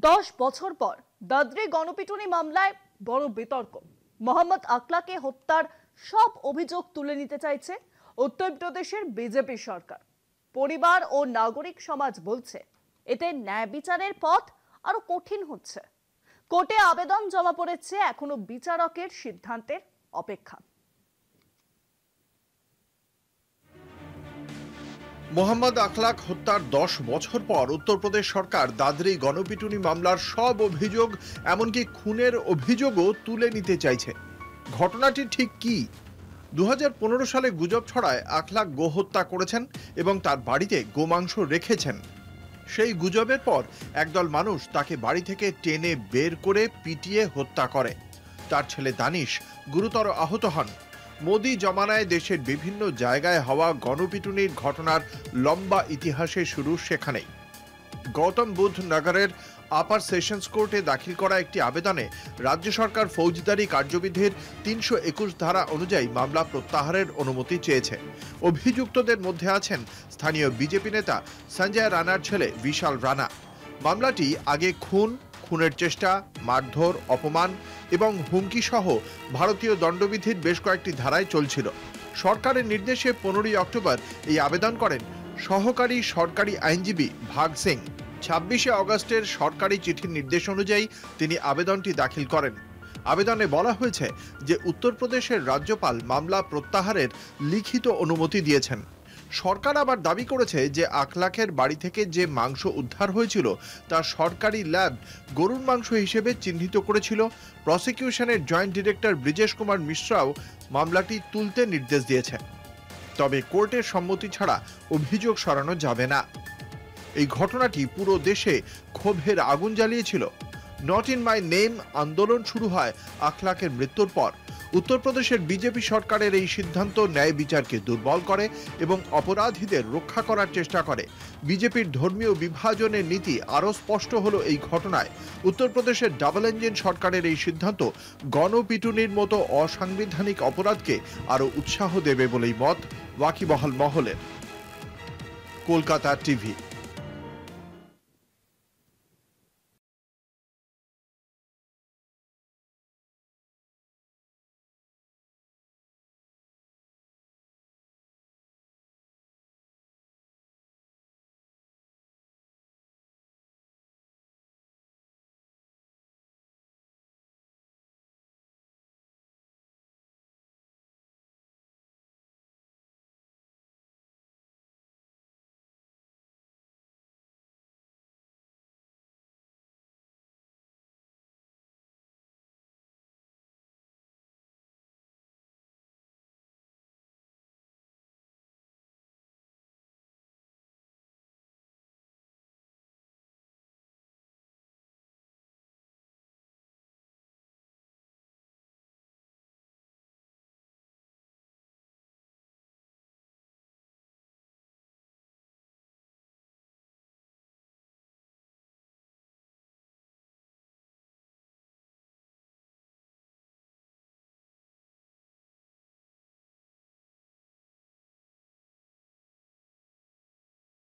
10 বছর পর দাদরে গণপিটুনি মামলায় বড় বিতর্ক। মোহাম্মদ আকলাকে হত্যার সব অভিযোগ তুলে নিতে চাইছে উত্তরপ্রদেশের বিজেপি সরকার। পরিবার ও নাগরিক সমাজ বলছে এতে ন্যায় বিচারের পথ আরো কঠিন হচ্ছে। কোর্টে আবেদন জমা পড়েছে, এখনো বিচারকের সিদ্ধান্তের অপেক্ষা। মোহাম্মদ আখলাক হত্যার 10 বছর পর উত্তরপ্রদেশ সরকার দাদরি গণপিটুনি মামলার সব অভিযোগ, এমনকি খুনের অভিযোগও তুলে নিতে চাইছে। ঘটনাটি ঠিক কি? 2015 সালে গুজব ছড়ায় আখলাক গোহত্যা করেছেন এবং তার বাড়িতে গোমাংস রেখেছেন। সেই গুজবের পর একদল মানুষ তাকে বাড়ি থেকে টেনে বের করে পিটিয়ে হত্যা করে। তার ছেলে দানিশ গুরুতর আহত হন। মোদি জমানায় দেশের বিভিন্ন জায়গায় হওয়া গণপিটুনির ঘটনার লম্বা ইতিহাসে শুরু সেখানেই। গৌতম বুদ্ধ নগরের আপার সেশনস কোর্টে দাখিল করা একটি আবেদনে রাজ্য সরকার ফৌজদারি কার্যবিধির 321 ধারা অনুযায়ী মামলা প্রত্যাহারের অনুমতি চেয়েছে। অভিযুক্তদের মধ্যে আছেন স্থানীয় বিজেপি নেতা সঞ্জয় রানার ছেলে বিশাল রানা। মামলাটি আগে খুনের চেষ্টা, মারধর, অপমান এবং হুমকি সহ ভারতীয় দণ্ডবিধির বেশ কয়েকটি ধারায় চলছিল। সরকারের নির্দেশে 15 অক্টোবর এই আবেদন করেন সহকারী সরকারি আইনজীবী ভাগ সিং। 26 আগস্টের সরকারি চিঠির নির্দেশ অনুযায়ী তিনি আবেদনটি দাখিল করেন। আবেদনে বলা হয়েছে যে উত্তরপ্রদেশের রাজ্যপাল মামলা প্রত্যাহারের লিখিত অনুমতি দিয়েছেন। সরকার আবার দাবি করেছে যে আখলাকের বাড়ি থেকে যে মাংস উদ্ধার হয়েছিল তা সরকারি ল্যাব গরুর মাংস হিসেবে চিহ্নিত করেছিল। প্রসিকিউশনের জয়েন্ট ডিরেক্টর ব্রিজেশ কুমার মিশ্রাও মামলাটি তুলতে নির্দেশ দিয়েছেন। তবে কোর্টের সম্মতি ছাড়া অভিযোগ সরানো যাবে না। এই ঘটনাটি পুরো দেশে ক্ষোভের আগুন জ্বালিয়েছিল। নট ইন মাই নেম আন্দোলন শুরু হয় আখলাকের মৃত্যুর পর। উত্তরপ্রদেশের বিজেপি সরকারের এই সিদ্ধান্ত ন্যায় বিচারকে দুর্বল করে এবং অপরাধীদের রক্ষা করার চেষ্টা করে। বিজেপির ধর্মীয় বিভাজনের নীতি আরও স্পষ্ট হলো এই ঘটনায়। উত্তরপ্রদেশের ডাবল ইঞ্জিন সরকারের এই সিদ্ধান্ত গণপিটুনির মতো অসাংবিধানিক অপরাধকে আরও উৎসাহ দেবে বলেই মত ওয়াকিবহাল মহলের। কলকাতা টিভি।